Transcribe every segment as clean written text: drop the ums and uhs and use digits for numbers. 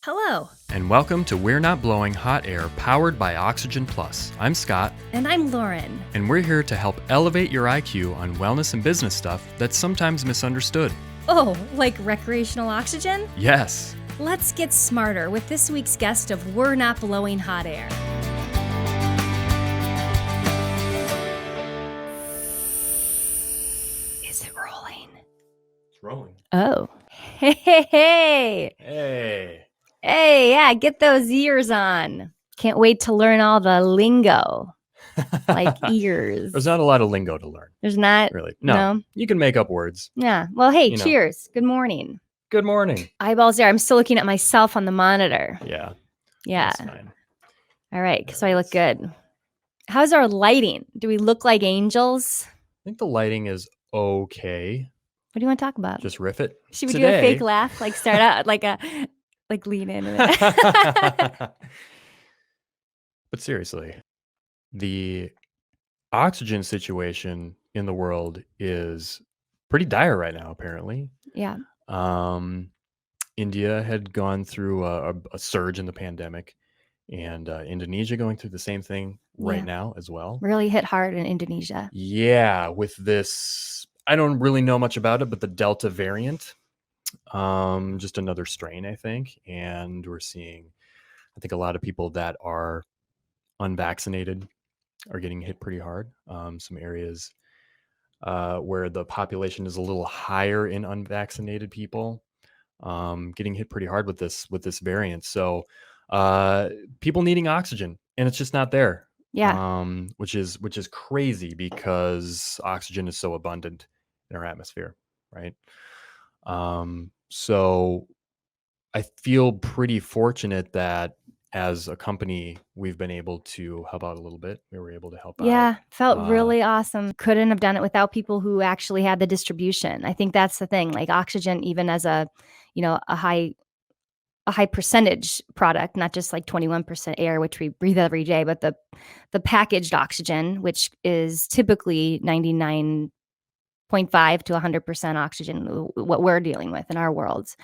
Hello. And welcome to We're Not Blowing Hot Air, powered by Oxygen Plus. I'm Scott. And I'm Lauren. And we're here to help elevate your IQ on wellness and business stuff that's sometimes misunderstood. Oh, like recreational oxygen? Yes. Let's get smarter with this week's guest of We're Not Blowing Hot Air. Is it rolling? It's rolling. Oh. Hey. Hey, yeah, get those ears on. Can't wait to learn all the lingo, like ears. There's not a lot of lingo to learn. There's not? Really? No. You can make up words. Yeah. Well, hey, cheers. Good morning. Good morning. Eyeballs there. I'm still looking at myself on the monitor. Yeah. Yeah. That's fine. All right. So I look good. How's our lighting? Do we look like angels? I think the lighting is okay. What do you want to talk about? Just riff it. Should we do a fake laugh? Like start out like lean in. But seriously, the oxygen situation in the world is pretty dire right now, apparently. Yeah. India had gone through a surge in the pandemic, and Indonesia going through the same thing right now as well. Really hit hard in Indonesia. Yeah, with this, I don't really know much about it, but the Delta variant, just another strain, I think. And we're seeing, I think a lot of people that are unvaccinated are getting hit pretty hard. Some areas where the population is a little higher in unvaccinated people, getting hit pretty hard with this variant. So people needing oxygen, and it's just not there. Yeah. Which is crazy because oxygen is so abundant in our atmosphere, right? So I feel pretty fortunate that as a company, we've been able to help out a little bit. We were able to help out. Yeah, felt really awesome. Couldn't have done it without people who actually had the distribution. I think that's the thing. Like oxygen, even as a high percentage product, not just like 21% air, which we breathe every day, but the packaged oxygen, which is typically 99.5 to 100% oxygen, what we're dealing with in our worlds.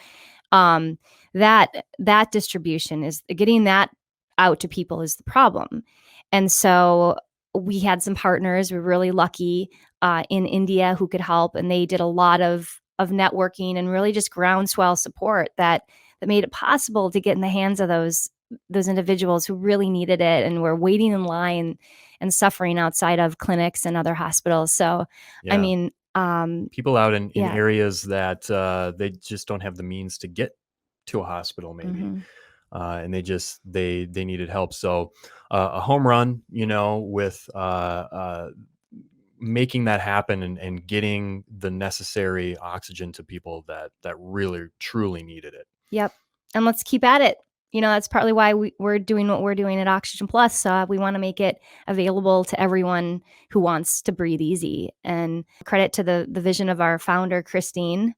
That distribution is getting that out to people is the problem. And so we had some partners. We're really lucky in India who could help, and they did a lot of networking and really just groundswell support that made it possible to get in the hands of those individuals who really needed it and were waiting in line and suffering outside of clinics and other hospitals. So, yeah. I mean, people out in areas that they just don't have the means to get to a hospital, maybe. Mm-hmm. And they needed help. So a home run, with making that happen and getting the necessary oxygen to people that really, truly needed it. Yep. And let's keep at it. That's partly why we're doing what we're doing at Oxygen Plus. We want to make it available to everyone who wants to breathe easy. And credit to the vision of our founder, Christine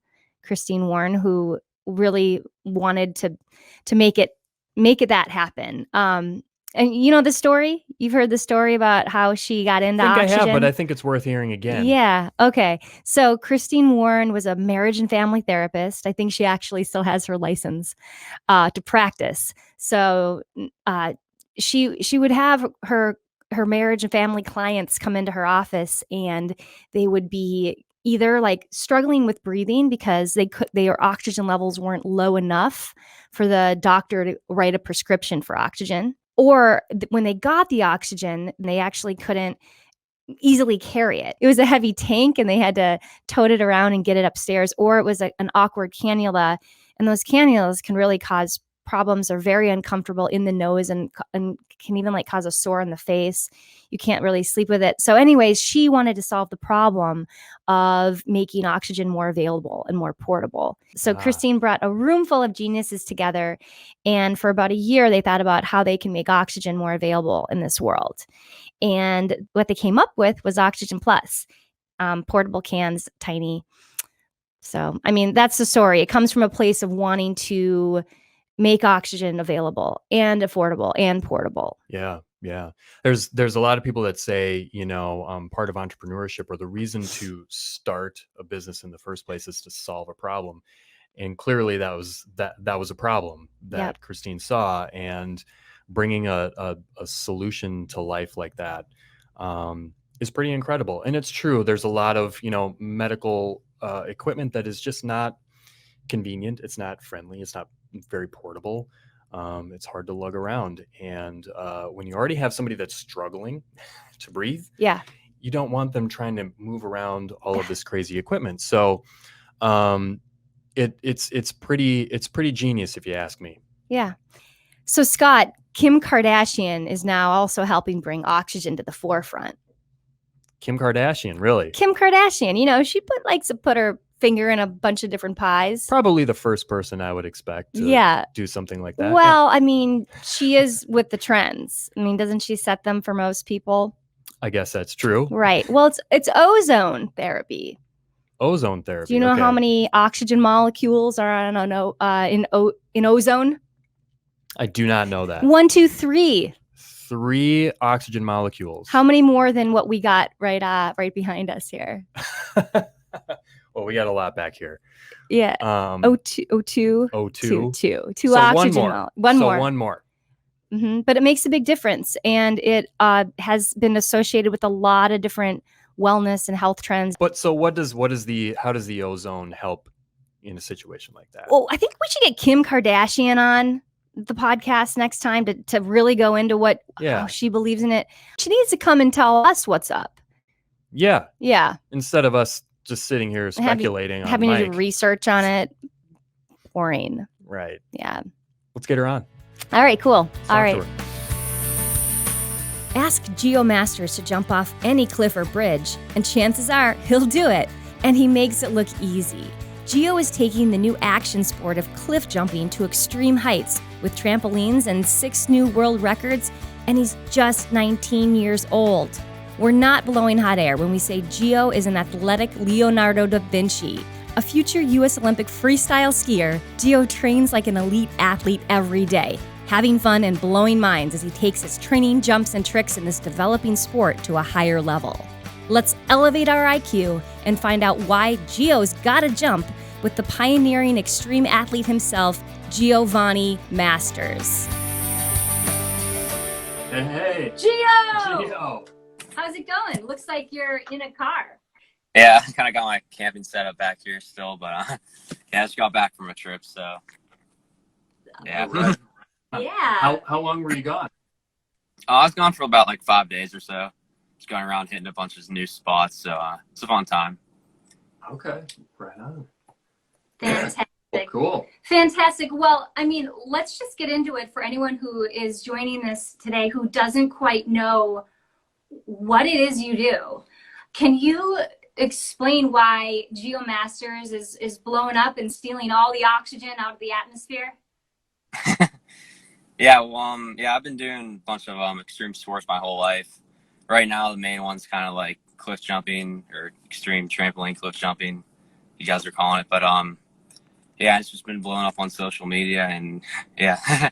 Warren, who really wanted to make it that happen. And the story? You've heard the story about how she got into oxygen? I have, but I think it's worth hearing again. Yeah. Okay. So Christine Warren was a marriage and family therapist. I think she actually still has her license to practice. So she would have her marriage and family clients come into her office, and they would be either like struggling with breathing because their oxygen levels weren't low enough for the doctor to write a prescription for oxygen. Or when they got the oxygen, they actually couldn't easily carry it. It was a heavy tank and they had to tote it around and get it upstairs. Or it was an awkward cannula. And those cannulas can really cause problems. Are very uncomfortable in the nose and can even like cause a sore in the face. You can't really sleep with it. So anyways, she wanted to solve the problem of making oxygen more available and more portable. So Christine brought a room full of geniuses together, and for about a year, they thought about how they can make oxygen more available in this world. And what they came up with was Oxygen Plus, portable cans, tiny. So, I mean, that's the story. It comes from a place of wanting to make oxygen available and affordable and portable. Yeah. There's a lot of people that say, part of entrepreneurship or the reason to start a business in the first place is to solve a problem. And clearly that was a problem that Yep. Christine saw, and bringing a solution to life like that is pretty incredible. And it's true, there's a lot of, medical equipment that is just not convenient. It's not friendly. It's not very portable. It's hard to lug around. And when you already have somebody that's struggling to breathe, Yeah. you don't want them trying to move around all of this crazy equipment. So it's pretty genius, if you ask me. Yeah. So Scott, Kim Kardashian is now also helping bring oxygen to the forefront. Kim Kardashian, really? Kim Kardashian, she likes to put her finger in a bunch of different pies. Probably the first person I would expect to do something like that. Well, I mean, she is with the trends. I mean, doesn't she set them for most people? I guess that's true. Right. Well, it's ozone therapy. Ozone therapy. Do you know how many oxygen molecules are in ozone? I do not know that. 1, 2, 3. 3 oxygen molecules. How many more than what we got right behind us here? Well, we got a lot back here. Yeah. O2. O2. 2 So oxygen. One more. Mm-hmm. But it makes a big difference, and it has been associated with a lot of different wellness and health trends. But so how does the ozone help in a situation like that? Well, I think we should get Kim Kardashian on the podcast next time to really go into how she believes in it. She needs to come and tell us what's up. Yeah. Yeah. Instead of us just sitting here speculating having to do research on it. Boring. Right. Yeah. Let's get her on. All right, cool. All right. her. Ask Gio Masters to jump off any cliff or bridge, and chances are he'll do it, and he makes it look easy. Gio is taking the new action sport of cliff jumping to extreme heights with trampolines and 6 new world records, and he's just 19 years old. We're not blowing hot air when we say Gio is an athletic Leonardo da Vinci. A future U.S. Olympic freestyle skier, Gio trains like an elite athlete every day, having fun and blowing minds as he takes his training, jumps, and tricks in this developing sport to a higher level. Let's elevate our IQ and find out why Gio's gotta jump with the pioneering extreme athlete himself, Giovanni Masters. Hey. Gio! How's it going? Looks like you're in a car. Yeah, I kind of got my camping setup back here still, but I just got back from a trip, so yeah. Right. Yeah. How long were you gone? I was gone for about 5 days or so. Just going around hitting a bunch of new spots, so it's a fun time. Okay, right on. Fantastic. Cool. Fantastic. Well, I mean, let's just get into it for anyone who is joining us today who doesn't quite know what it is you do. Can you explain why Gio Masters is blowing up and stealing all the oxygen out of the atmosphere? Yeah, well, I've been doing a bunch of extreme sports my whole life. Right now, the main one's kind of like cliff jumping or extreme trampoline cliff jumping, you guys are calling it. But yeah, it's just been blowing up on social media, and yeah.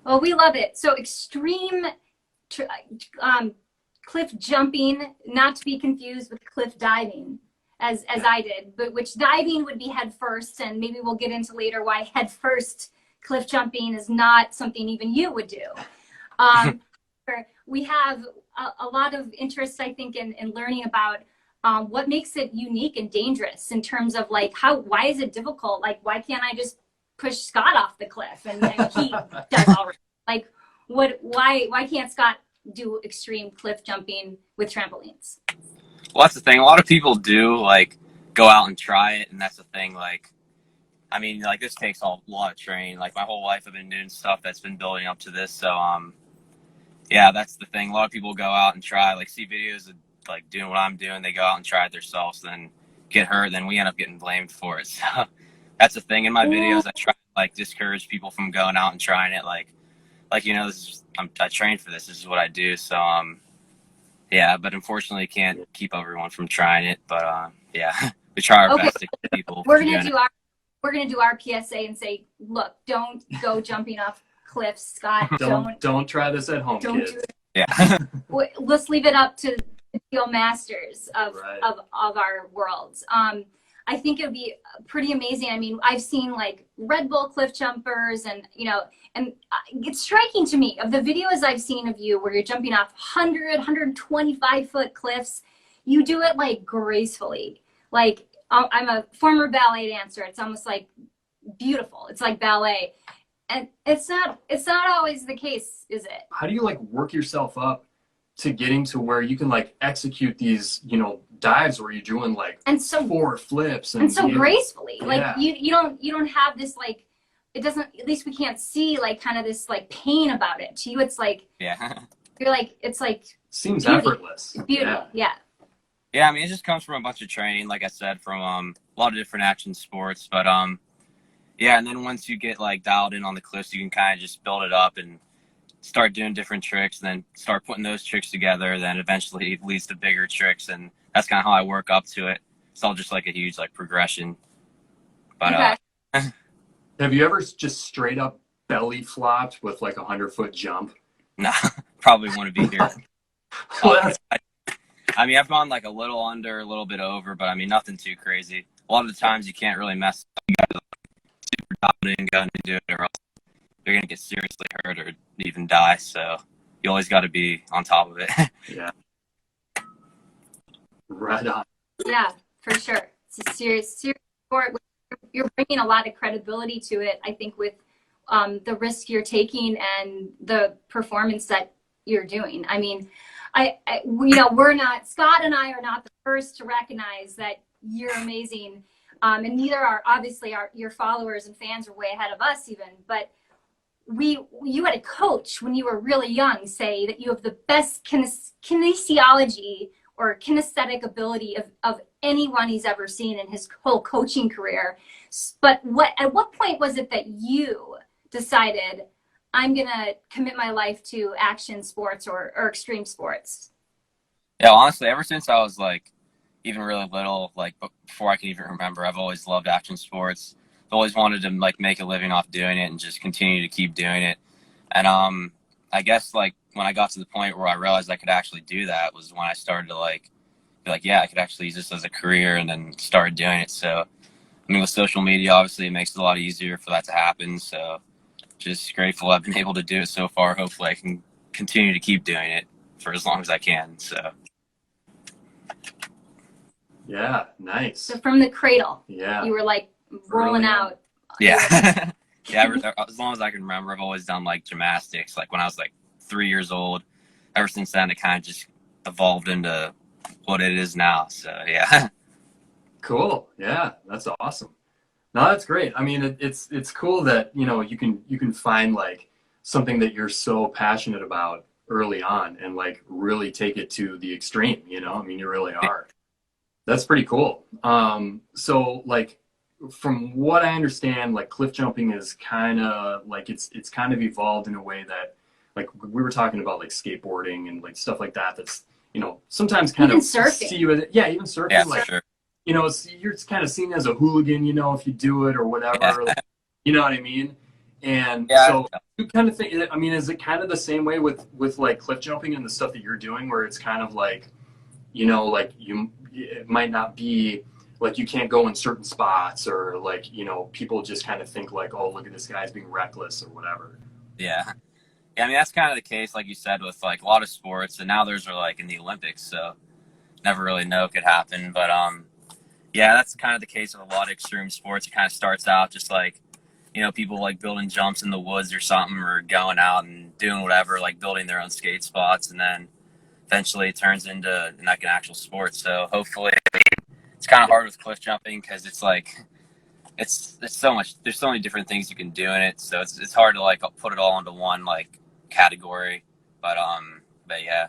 Well, we love it. So extreme cliff jumping, not to be confused with cliff diving, as I did, but which diving would be head first, and maybe we'll get into later why head first cliff jumping is not something even you would do. We have a lot of interest, I think, in learning about what makes it unique and dangerous in terms of why is it difficult? Why can't I just push Scott off the cliff and he does already? Why can't Scott do extreme cliff jumping with trampolines? Well, that's the thing. A lot of people do go out and try it, and that's the thing. This takes a lot of training. My whole life, I've been doing stuff that's been building up to this. So, yeah, that's the thing. A lot of people go out and try, see videos of doing what I'm doing. They go out and try it themselves, then get hurt, then we end up getting blamed for it. So that's the thing. In my videos, I try to discourage people from going out and trying it. This is I trained for this. This is what I do. So, yeah, but unfortunately, can't keep everyone from trying it. But yeah, we try our best to keep people. We're gonna do our PSA and say, look, don't go jumping off cliffs, Scott. Don't try this at home, don't kids. do it. Yeah. Let's leave it up to the Gio Masters of our worlds. I think it would be pretty amazing. I mean, I've seen like Red Bull cliff jumpers and, you know, and it's striking to me of the videos I've seen of you where you're jumping off 100, 125-foot cliffs, you do it like gracefully. Like I'm a former ballet dancer. It's almost like beautiful. It's like ballet. And it's not always the case, is it? How do you like work yourself up to getting to where you can like execute these, you know, dives where you're doing like and so 4 flips and so gracefully? Yeah. Like you don't have this like, it doesn't, at least we can't see like kind of this like pain about it. To you it's like, Yeah. you're like, it's like seems beauty. effortless. It's beautiful. Yeah. Yeah, I mean, it just comes from a bunch of training, like I said, from a lot of different action sports. But yeah, and then once you get like dialed in on the cliffs, you can kind of just build it up and start doing different tricks, and then start putting those tricks together. Then eventually it leads to bigger tricks, and that's kind of how I work up to it. It's all just like a huge like progression. But Okay. Have you ever just straight up belly flopped with like 100-foot jump? nah, probably wouldn't be here. Well, I mean, I've gone like a little under, a little bit over, but I mean, nothing too crazy. A lot of the times you can't really mess up. You gotta super dominant and go and do it, or else you're gonna get seriously hurt or even die. So you always got to be on top of it. yeah. Right on. Yeah, for sure. It's a serious sport. You're bringing a lot of credibility to it, I think, with the risk you're taking and the performance that you're doing. I mean, you know, Scott and I are not the first to recognize that you're amazing. And neither are obviously your followers and fans are way ahead of us even, but you had a coach when you were really young say that you have the best kinesiology or kinesthetic ability of anyone he's ever seen in his whole coaching career. But at what point was it that you decided, I'm going to commit my life to action sports or extreme sports? Yeah, honestly, ever since I was like even really little, like before I can even remember, I've always loved action sports. I've always wanted to like make a living off doing it and just continue to keep doing it. And I guess like when I got to the point where I realized I could actually do that was when I started to like be like, yeah, I could actually use this as a career, and then started doing it. So I mean, with social media, obviously it makes it a lot easier for that to happen. So just grateful I've been able to do it so far. Hopefully I can continue to keep doing it for as long as I can. So Yeah, nice. So from the cradle, Yeah. you were like rolling out. yeah. Yeah, as long as I can remember, I've always done like gymnastics. Like when I was like 3 years old, ever since then it kind of just evolved into what it is now. So yeah. Cool. Yeah, that's awesome. No, that's great. I mean, it's cool that, you know, you can find like something that you're so passionate about early on and like really take it to the extreme, you know? I mean, you really are. That's pretty cool. So like from what I understand, like cliff jumping is kind of like it's kind of evolved in a way that like we were talking about like skateboarding and like stuff like that. That's, you know, sometimes kind Even of surfing. see you as, yeah, even surfing. Yeah, like, for sure. you know, you're kind of seen as a hooligan, you know, if you do it or whatever. Yeah. Like, you know what I mean? And Yeah. so you kind of think, I mean, is it kind of the same way with like cliff jumping and the stuff that you're doing, where it's kind of like, you know, like it might not be like you can't go in certain spots, or like, you know, people just kind of think like, oh, look at this guy's being reckless or whatever. Yeah. Yeah, I mean, that's kind of the case, like you said, with like a lot of sports, and now theirs are like in the Olympics, so never really know it could happen. But yeah, that's kind of the case with a lot of extreme sports. It kind of starts out just like, you know, people like building jumps in the woods or something, or going out and doing whatever, like building their own skate spots, and then eventually it turns into like an actual sport. So hopefully, it's kind of hard with cliff jumping because it's like it's so much. There's so many different things you can do in it, so it's hard to like put it all into one like category. But yeah,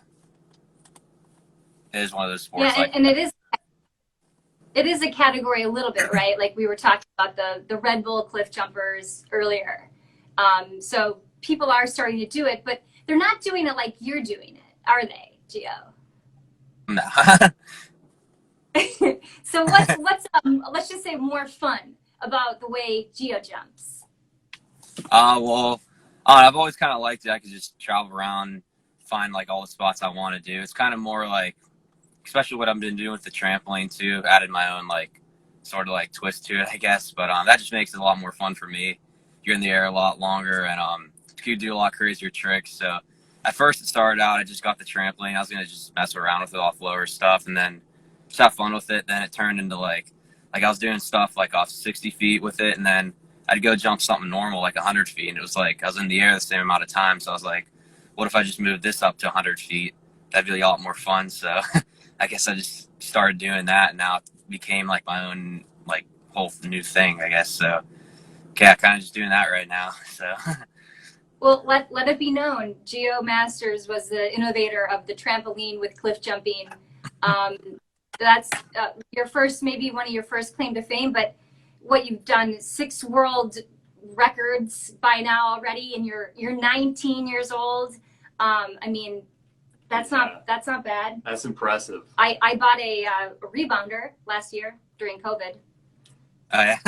it is one of those sports. Yeah, and it is a category a little bit, right? Like we were talking about the Red Bull cliff jumpers earlier. So people are starting to do it, but they're not doing it like you're doing it, are they, Gio? No. So what's let's just say more fun about the way Gio jumps? Well, I've always kind of liked it. I could just travel around, find like all the spots I want to do. It's kind of more like, especially what I've been doing with the trampoline too. I've added my own like sort of like twist to it, I guess. But that just makes it a lot more fun for me. You're in the air a lot longer, and you do a lot crazier tricks. So at first it started out, I just got the trampoline. I was gonna just mess around with it off lower stuff, and then just have fun with it. Then it turned into like I was doing stuff like off 60 feet with it, and then I'd go jump something normal like 100 feet, and it was like I was in the air the same amount of time. So I was like, what if I just moved this up to 100 feet? That'd be a lot more fun. So I guess I just started doing that, and now it became like my own like whole new thing, I guess. So yeah, kind of just doing that right now. So Well, let it be known, Geo Masters was the innovator of the trampoline with cliff jumping. That's your first, maybe one of your first claim to fame, but what you've done, 6 world records by now already, and you're 19 years old. I mean, that's not bad. That's impressive. I bought a rebounder last year during COVID. oh yeah.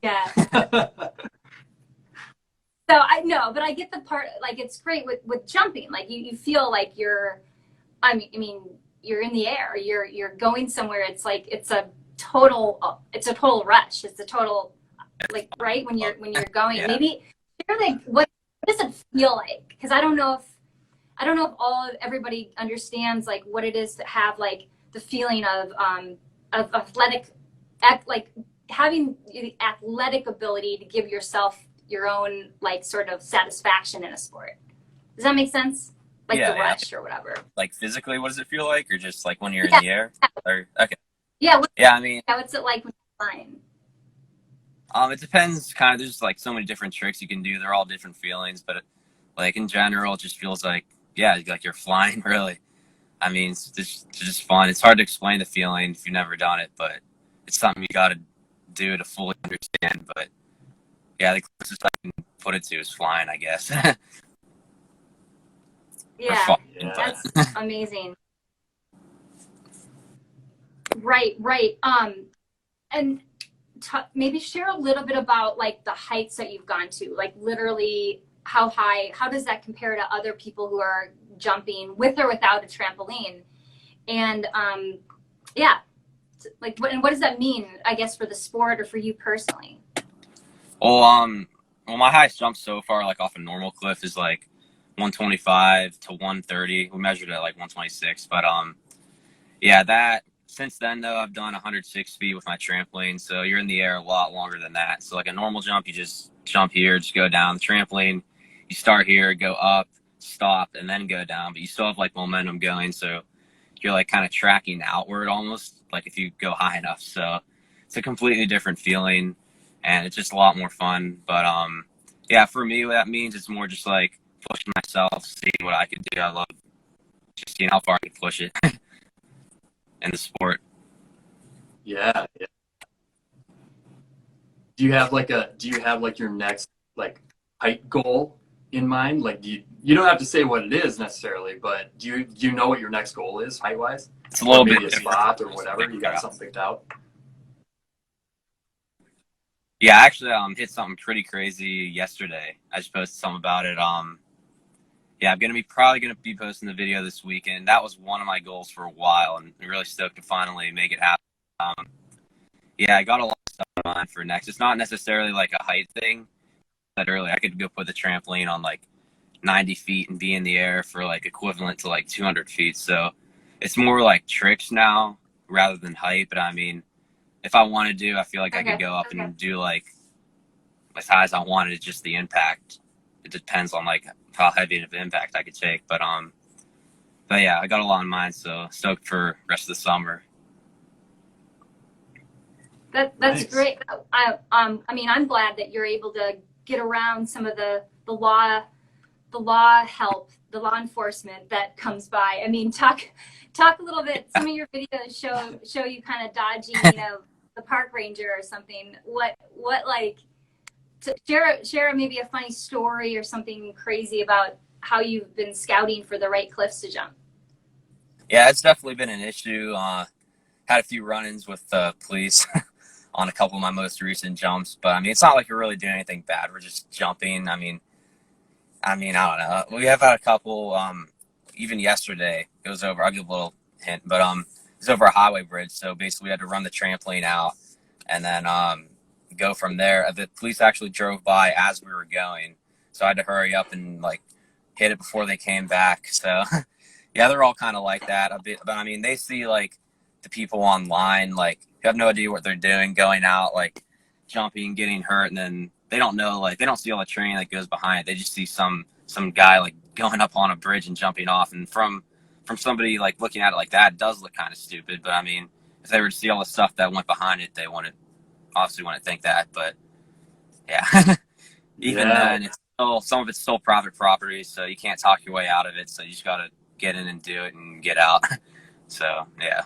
Yeah. So I know, but I get the part, like, it's great with jumping. Like you feel like you're, I mean, you're in the air, you're going somewhere. It's like, it's a total rush. It's a total, like, right. When you're going, Yeah. maybe share, like, what does it feel like? Cause I don't know if everybody understands like what it is to have like the feeling of athletic, like having the athletic ability to give yourself your own like sort of satisfaction in a sport. Does that make sense? Like Yeah, the rush or whatever. Like physically, what does it feel like, or just like when you're Yeah. in the air? Or okay. Yeah. Yeah, I mean, What's it like when you're flying? it depends. Kind of, there's like so many different tricks you can do. They're all different feelings, but like in general, it just feels like, yeah, like you're flying. Really, I mean, it's just fun. It's hard to explain the feeling if you've never done it, but it's something you got to do to fully understand. But yeah, the closest I can put it to is flying, I guess. Yeah, fun, that's amazing. Right. And maybe share a little bit about like the heights that you've gone to, like literally how high, how does that compare to other people who are jumping with or without a trampoline? And yeah, like what does that mean, I guess, for the sport or for you personally? Well, my highest jump so far, like off a normal cliff, is like 125 to 130. We measured it at like 126, but yeah, that since then though, I've done 106 feet with my trampoline, so you're in the air a lot longer than that. So like a normal jump, you just jump here, just go down. The trampoline, you start here, go up, stop, and then go down, but you still have like momentum going, so you're like kind of tracking outward almost, like if you go high enough. So it's a completely different feeling, and it's just a lot more fun. But yeah, for me, what that means, it's more just like pushing myself, seeing what I can do. I love just seeing how far I can push it in the sport. Yeah. Do you have like your next like height goal in mind? Like, you don't have to say what it is necessarily, but do you know what your next goal is height wise? It's a little maybe bit a different. spot or whatever. You got something picked out? Yeah, actually, hit something pretty crazy yesterday. I just posted something about it. Yeah, I'm probably gonna be posting the video this weekend. That was one of my goals for a while, and I'm really stoked to finally make it happen. Yeah, I got a lot of stuff in mind for next. It's not necessarily like a height thing. I said earlier, I could go put the trampoline on like 90 feet and be in the air for like equivalent to like 200 feet. So it's more like tricks now rather than height. But I mean, if I wanted to, I feel like I could go up and do like as high as I wanted. It's just the impact. It depends on like how heavy of an impact I could take. But yeah, I got a lot in mind. So stoked for rest of the summer. That's nice. Great. I mean, I'm glad that you're able to get around some of the law help, the law enforcement that comes by. I mean, talk a little bit. Some of your videos show you kind of dodging, the park ranger or something. What like to share maybe a funny story or something crazy about how you've been scouting for the right cliffs to jump. Yeah, it's definitely been an issue. Had a few run-ins with the police on a couple of my most recent jumps, but I mean, it's not like we're really doing anything bad. We're just jumping. I mean, I don't know. We have had a couple. Even yesterday, it was over. I'll give a little hint, but was over a highway bridge. So basically we had to run the trampoline out and then go from there. The police actually drove by as we were going. So I had to hurry up and like hit it before they came back. So yeah, they're all kind of like that a bit. But I mean, they see like the people online, like who have no idea what they're doing, going out, like jumping, getting hurt. And then they don't know, like they don't see all the training that goes behind it. They just see some guy like going up on a bridge and jumping off. And from somebody like looking at it like that, it does look kind of stupid. But I mean, if they were to see all the stuff that went behind it, they obviously wouldn't think that. But yeah, even then, it's still, some of it's still private property, so you can't talk your way out of it. So you just got to get in and do it and get out. So yeah.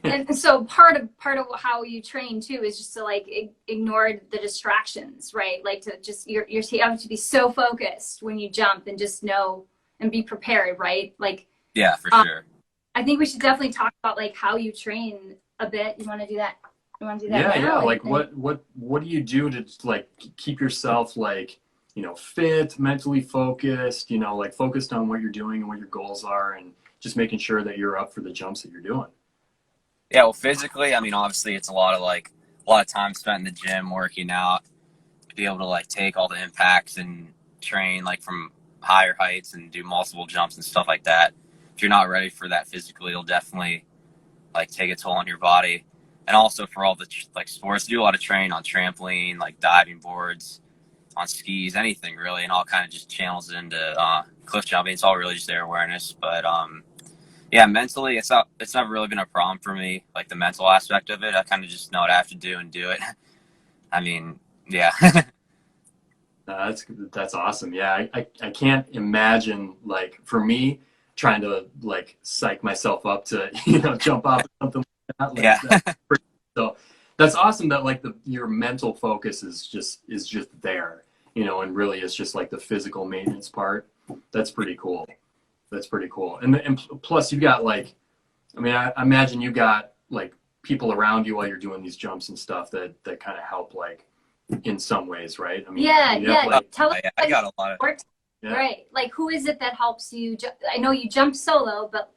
And so part of how you train too is just to like ignore the distractions, right? Like to just you have to be so focused when you jump and just know and be prepared, right? Like yeah, for sure. I think we should definitely talk about like how you train a bit. You want to do that? You want to do that? Yeah, yeah. Like what do you do to like keep yourself like, you know, fit, mentally focused, you know, like focused on what you're doing and what your goals are, and just making sure that you're up for the jumps that you're doing? Yeah, well, physically, I mean, obviously it's a lot of time spent in the gym working out to be able to like take all the impacts and train like from higher heights and do multiple jumps and stuff like that. If you're not ready for that physically, it'll definitely like take a toll on your body. And also for all the like sports, do a lot of training on trampoline, like diving boards, on skis, anything really, and all kind of just channels into cliff jumping. It's all really just air awareness, but yeah, mentally, it's never really been a problem for me, like the mental aspect of it. I kind of just know what I have to do and do it. I mean, yeah. That's awesome. Yeah, I can't imagine, like, for me, trying to like psych myself up to, you know, jump off or something like that. Like, yeah. So that's awesome that like your mental focus is just there, you know, and really it's just like the physical maintenance part. That's pretty cool. That's pretty cool. And plus you got like, I mean, I imagine you got like people around you while you're doing these jumps and stuff that kind of help like in some ways, right? I mean, yeah. like, Tell us, I got a lot of, yeah. right? Like, who is it that helps you? I know you jump solo, but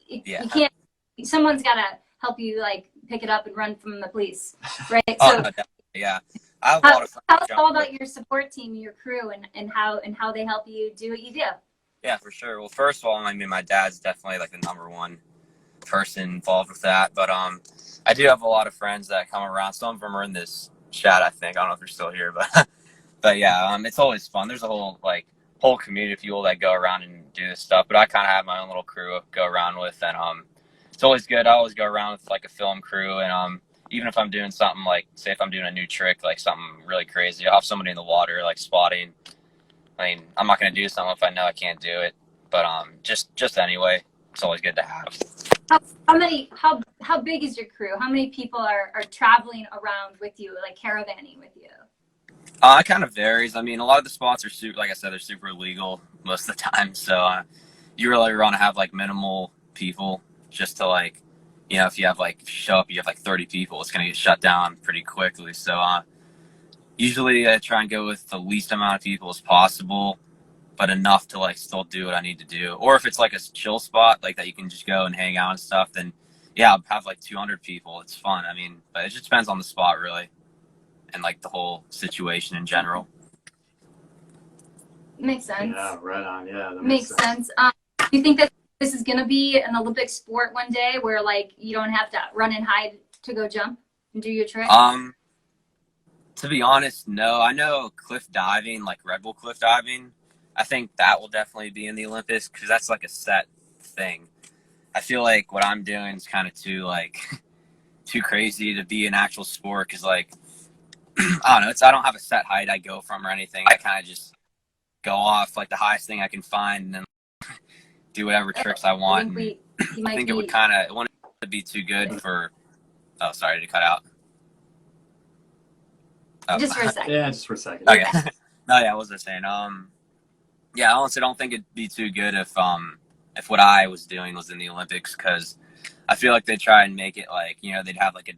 you can't. Someone's got to help you, like pick it up and run from the police, right? oh, So, no, definitely, yeah. I have a lot of friends tell us jump all with. about your support team, your crew, and how they help you do what you do. Yeah, for sure. Well, first of all, I mean, my dad's definitely like the number one person involved with that. But I do have a lot of friends that come around. Some of them are in this chat, I think. I don't know if they're still here, but yeah, it's always fun. There's a whole community of people that go around and do this stuff. But I kind of have my own little crew to go around with, and it's always good. I always go around with like a film crew, and even if I'm doing something like, say, if I'm doing a new trick, like something really crazy, I'll have somebody in the water like spotting. I mean, I'm not going to do something if I know I can't do it, but just anyway, it's always good to have. How big is your crew? How many people are traveling around with you, like caravanning with you? It kind of varies. I mean, a lot of the spots are like I said, they're super illegal most of the time. So you really want to have like minimal people just to like, you know, if you show up, you have like 30 people, it's going to get shut down pretty quickly. So usually I try and go with the least amount of people as possible, but enough to like still do what I need to do. Or if it's like a chill spot, like that you can just go and hang out and stuff, then yeah, I'll have like 200 people. It's fun. I mean, but it just depends on the spot really, and like the whole situation in general. Makes sense. Yeah, right on. Yeah, that makes sense. Do you think that this is going to be an Olympic sport one day, where like you don't have to run and hide to go jump and do your trick? To be honest, no. I know cliff diving, like Red Bull cliff diving, I think that will definitely be in the Olympics because that's like a set thing. I feel like what I'm doing is kind of too crazy to be an actual sport because like, I don't know, I don't have a set height I go from or anything. I kind of just go off like the highest thing I can find and then do whatever tricks I want. I think it wouldn't be too good for, oh, sorry to cut out. Oh. Just for a second. Yeah, just for a second. Okay. No, yeah, what was I saying? Yeah, honestly, I don't think it'd be too good if what I was doing was in the Olympics because I feel like they try and make it like, you know, they'd have like a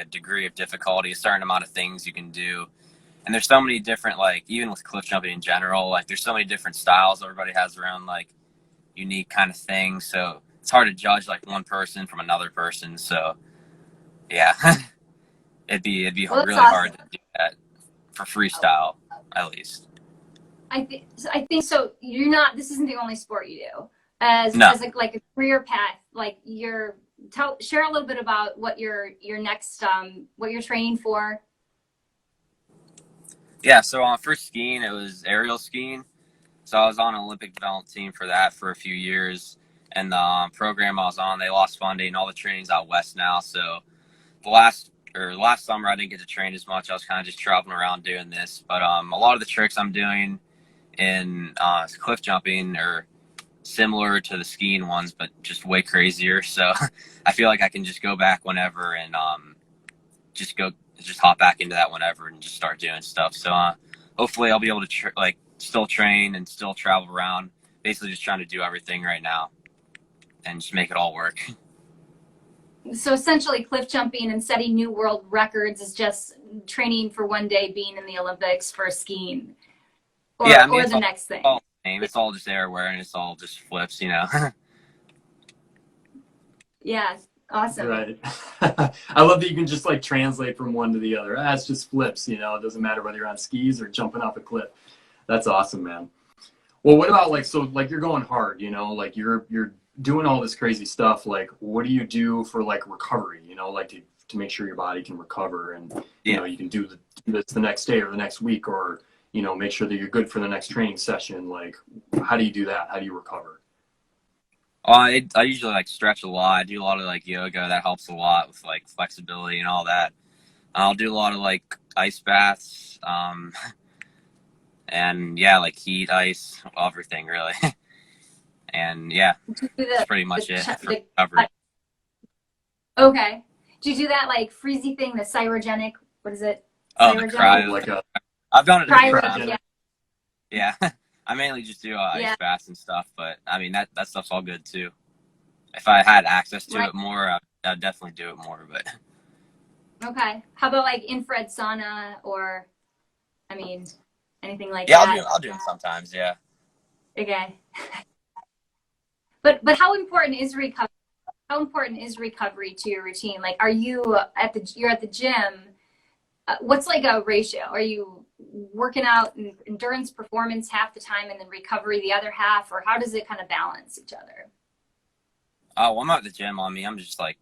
degree of difficulty, a certain amount of things you can do, and there's so many different like even with cliff jumping in general, like there's so many different styles. Everybody has their own like unique kind of thing, so it's hard to judge like one person from another person. So yeah, it'd be Well, really that's awesome. hard to do that for freestyle, at least. I think so. You're not. This isn't the only sport you do. As No. as like a career path, like share a little bit about what your next what you're training for. Yeah, so for skiing, it was aerial skiing. So I was on an Olympic development team for that for a few years. And the program I was on, they lost funding. All the training's out west now. So the last summer, I didn't get to train as much. I was kind of just traveling around doing this. But a lot of the tricks I'm doing in cliff jumping are similar to the skiing ones, but just way crazier. So I feel like I can just go back whenever and just hop back into that whenever and just start doing stuff. So hopefully I'll be able to still train and still travel around. Basically just trying to do everything right now and just make it all work. So essentially cliff jumping and setting new world records is just training for one day being in the Olympics for skiing. Or, yeah, I mean, or the next thing. It's all just air wear and it's all just flips, you know. Yeah, awesome. Right. I love that you can just like translate from one to the other. It's just flips, you know. It doesn't matter whether you're on skis or jumping off a cliff. That's awesome, man. Well, what about like you're going hard, you know, like you're doing all this crazy stuff. Like, what do you do for like recovery, you know, like to make sure your body can recover and you know you can do this the next day or the next week, or you know, make sure that you're good for the next training session. Like, how do you do that? How do you recover? I usually like stretch a lot. I do a lot of like yoga. That helps a lot with like flexibility and all that. I'll do a lot of like ice baths, and yeah, like heat, ice, everything really. And yeah, that's pretty much it for recovery. Okay. Do you do that like freezy thing, the cryogenic? What is it? Oh, the cryo. I've done it. Cryo, yeah. I mainly just do ice baths and stuff, but I mean that stuff's all good too. If I had access to it more, I'd definitely do it more. But okay, how about like infrared sauna or, I mean, anything like that? Yeah, I'll do it sometimes. Yeah. Okay. But how important is recovery? How important is recovery to your routine? Like, are you you're at the gym? What's like a ratio? Are you working out and endurance performance half the time and then recovery the other half, or how does it kind of balance each other? Well, I'm at the gym. I'm just like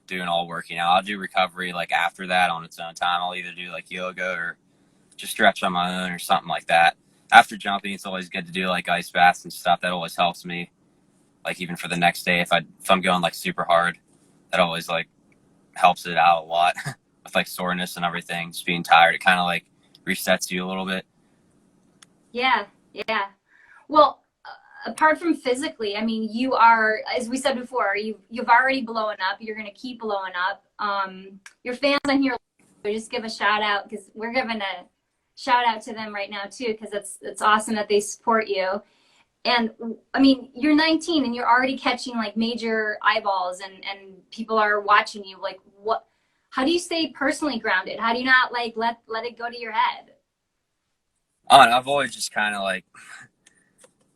doing all working out. I'll do recovery like after that on its own time. I'll either do like yoga or just stretch on my own or something like that. After jumping, it's always good to do like ice baths and stuff. That always helps me. Like even for the next day, if I'm going like super hard, that always like helps it out a lot with like soreness and everything. Just being tired, it kind of like resets you a little bit. Yeah. Well, apart from physically, I mean, you are, as we said before, you've already blown up. You're going to keep blowing up. Your fans on here, just give a shout out, because we're giving a shout out to them right now too, because it's awesome that they support you. And I mean, you're 19 and you're already catching like major eyeballs and people are watching you. Like, how do you stay personally grounded? How do you not like let it go to your head? I've always just kind of like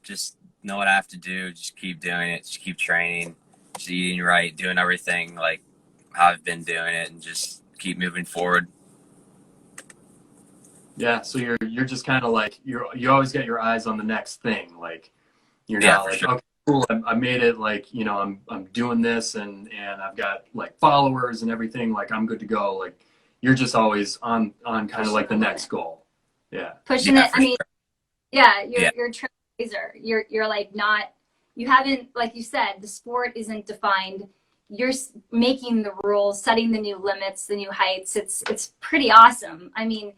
just know what I have to do, just keep doing it, just keep training, just eating right, doing everything like how I've been doing it, and just keep moving forward. Yeah, so you're just kind of like you always get your eyes on the next thing. Like you're not like, okay, cool, I made it. Like, you know, I'm doing this and I've got like followers and everything. Like I'm good to go. Like you're just always on kind of like the next goal. Yeah, pushing it. I mean, you're a trailblazer. You're like not. You haven't, like you said, the sport isn't defined. You're making the rules, setting the new limits, the new heights. It's pretty awesome. I mean,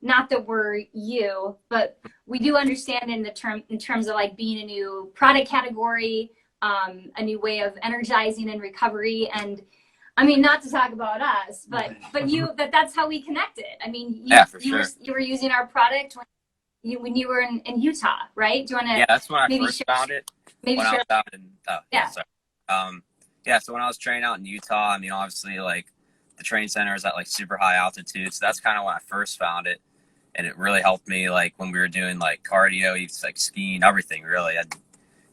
not that we're you, but we do understand in terms of like being a new product category, a new way of energizing and recovery. And I mean, not to talk about us, but that's how we connected. I mean, you were using our product when you were in Utah, right? Do you want to? Yeah, that's when I first found it. Maybe when share. I was out in, so when I was training out in Utah, I mean, obviously, like, the training center is at, like, super high altitude, so that's kind of when I first found it, and it really helped me, like, when we were doing, like, cardio, like, skiing, everything, really.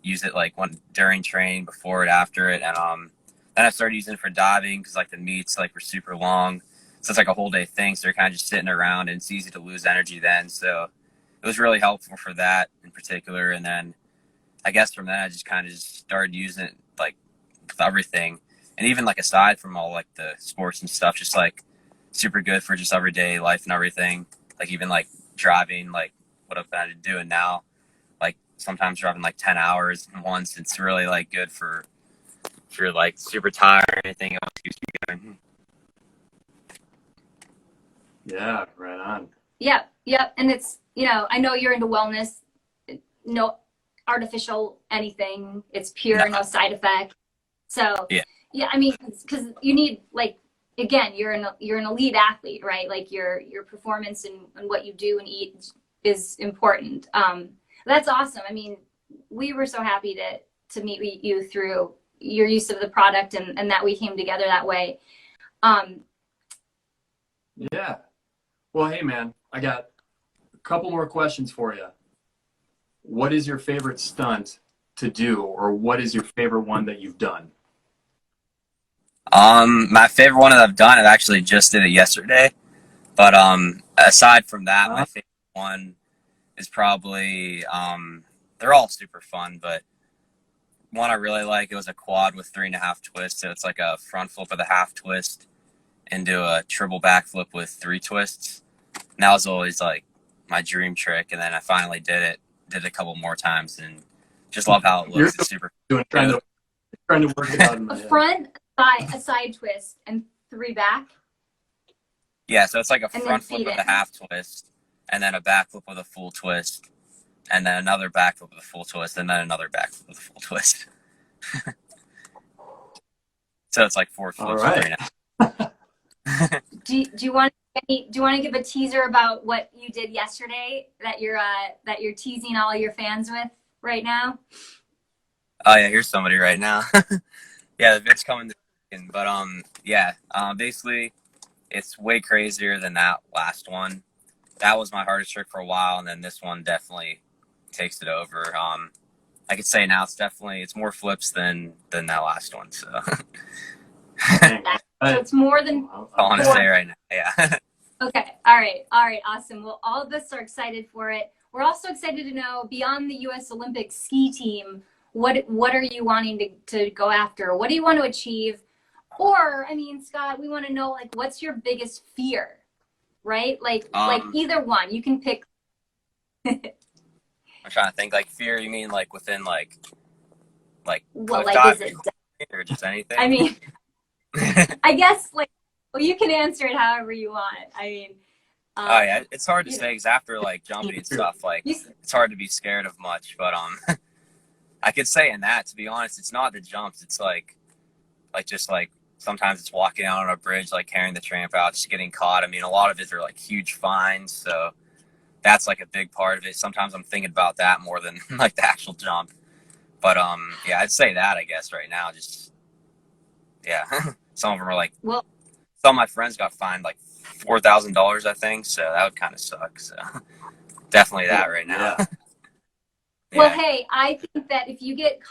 use it like during training, before it, after it, and then I started using it for diving because like the meets like were super long, so it's like a whole day thing. So you're kind of just sitting around, and it's easy to lose energy then. So it was really helpful for that in particular. And then I guess from then I just kind of just started using it like with everything, and even like aside from all like the sports and stuff, just like super good for just everyday life and everything. Like even like driving, like what I've been doing now, like sometimes driving like 10 hours once. It's really like good for if you're like super tired or anything else keeps me going. Yeah, right on. Yep. And it's, I know you're into wellness, no artificial anything. It's pure, no side effect. So yeah, I mean, because you need like, again, you're an elite athlete, right? Like your performance and what you do and eat is important. That's awesome. I mean, we were so happy to meet you through your use of the product and that we came together that way. Yeah. Well, hey man, I got a couple more questions for you. What is your favorite stunt to do, or what is your favorite one that you've done? My favorite one that I've done, I actually just did it yesterday. But aside from that, my favorite one is probably they're all super fun, but one I really like, it was a quad with 3.5 twists. So it's like a front flip with a half twist into a triple backflip with 3 twists. And that was always like my dream trick. And then I finally did it a couple more times, and just love how it looks. It's super cool. Trying to work it out in my head. Front, a side twist, and 3 back. Yeah, so it's like a front flip with a half twist, and then a back flip with a full twist, and then another back flip with a full twist, and then another back flip with a full twist. So it's like 4 flips. All right. Do you want to give a teaser about what you did yesterday that you're teasing all your fans with right now? Oh yeah, here's somebody right now. Yeah, the vid's coming. But basically, it's way crazier than that last one. That was my hardest trick for a while, and then this one definitely takes it over. I could say now it's more flips than that last one. So. So it's more than I want to say right now. Yeah. Okay. All right. Awesome. Well, all of us are excited for it. We're also excited to know, beyond the U.S. Olympic ski team, what are you wanting to go after? What do you want to achieve? Or, I mean, Scott, we want to know, like, what's your biggest fear, right? Like either one. You can pick. I'm trying to think. Like fear, you mean like within like well, like is it or just anything? I mean, I guess well, you can answer it however you want. I mean, oh yeah, it's hard to say because after like jumping and stuff, like it's hard to be scared of much. But I could say in that, to be honest, it's not the jumps. It's like just like sometimes it's walking out on a bridge, like carrying the tramp out, just getting caught. I mean, a lot of it are like huge fines, so that's like a big part of it. Sometimes I'm thinking about that more than like the actual jump. But yeah, I'd say that, I guess, right now. Just yeah, some of them are like, well, some of my friends got fined like $4,000, I think. So that would kind of suck. So definitely that right now. Yeah. Well, hey, I think that if you get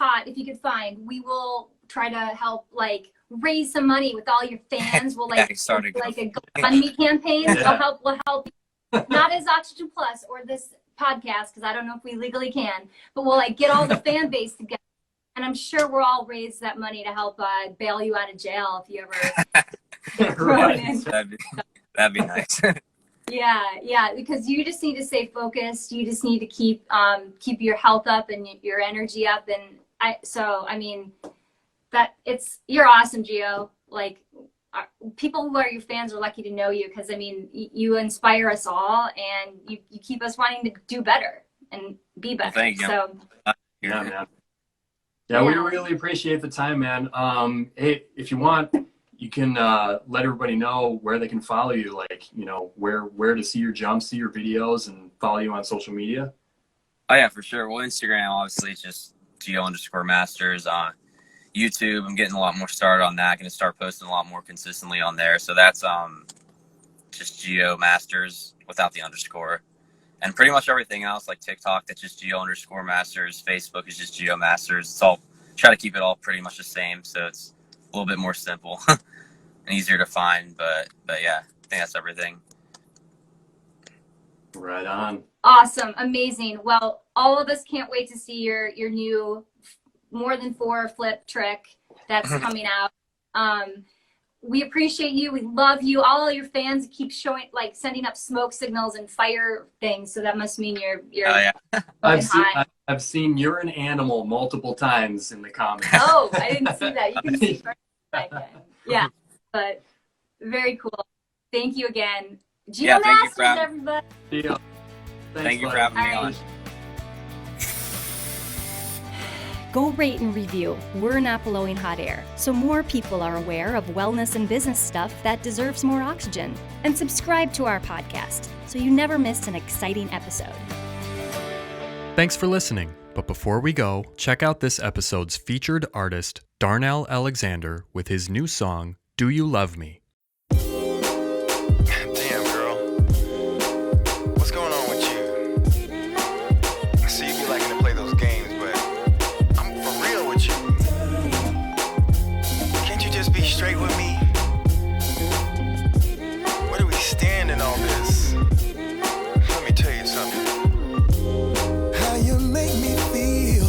fined, we will try to help like raise some money with all your fans. We'll like start a GoFundMe campaign. Yeah. We'll help not as Oxygen Plus or this podcast, because I don't know if we legally can, but we'll like get all the fan base together, and I'm sure we'll all raise that money to help bail you out of jail if you ever get thrown in. That'd be nice. Yeah, because you just need to stay focused. You just need to keep your health up and your energy up. And I mean, you're awesome, Gio. Like, people who are your fans are lucky to know you, because I mean, you inspire us all, and you keep us wanting to do better and be better. Well, thank you. So yeah, man. Yeah, we really appreciate the time, man. Hey, if you want, you can let everybody know where they can follow you, like, you know, where to see your jumps, see your videos, and follow you on social media. Oh yeah, for sure. Well, Instagram, obviously, it's just Gio_Masters. YouTube, I'm getting a lot more started on that. Going to start posting a lot more consistently on there. So that's just Gio Masters without the underscore. And pretty much everything else, like TikTok, that's just Geo_Masters. Facebook is just Geo Masters. It's all, try to keep it all pretty much the same, so it's a little bit more simple and easier to find. But yeah, I think that's everything. Right on. Awesome. Amazing. Well, all of us can't wait to see your new more than 4 flip trick that's coming out. We appreciate you. We love you. All your fans keep showing, like, sending up smoke signals and fire things. So that must mean you're Oh, yeah. I've seen you're an animal multiple times in the comments. Oh, I didn't see that. You can see for a second. Yeah, but very cool. Thank you again. Yeah, thank you for Geomasters, having- everybody. Thank you for having me All on. right. Go rate and review. We're not blowing hot air, so more people are aware of wellness and business stuff that deserves more oxygen. And subscribe to our podcast so you never miss an exciting episode. Thanks for listening. But before we go, check out this episode's featured artist, Darnel Alexander, with his new song, Do You Love Me? Damn, girl. What's going on with you? I see you be liking to play those games, but I'm for real with you. Can't you just be straight with me? Where do we stand in all this? Let me tell you something. How you make me feel,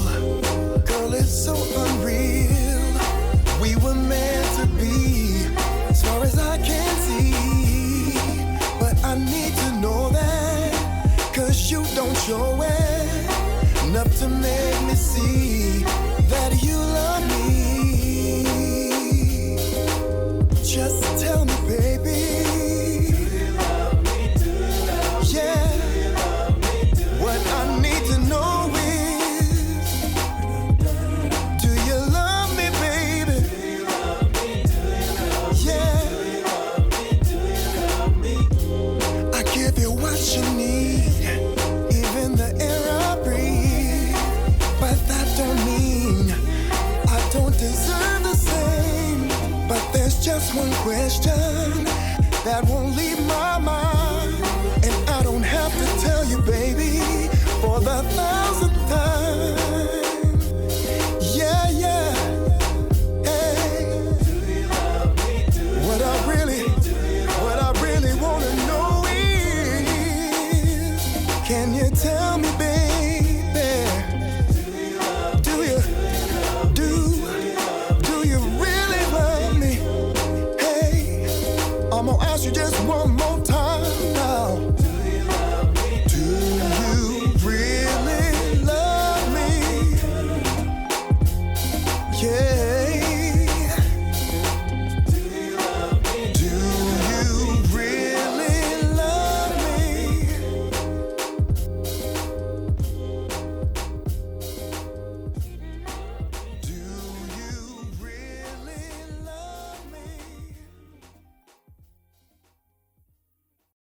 girl, it's so unreal. We were meant to be, as far as I can see. But I need to know that, 'cause you don't show it enough to make me see.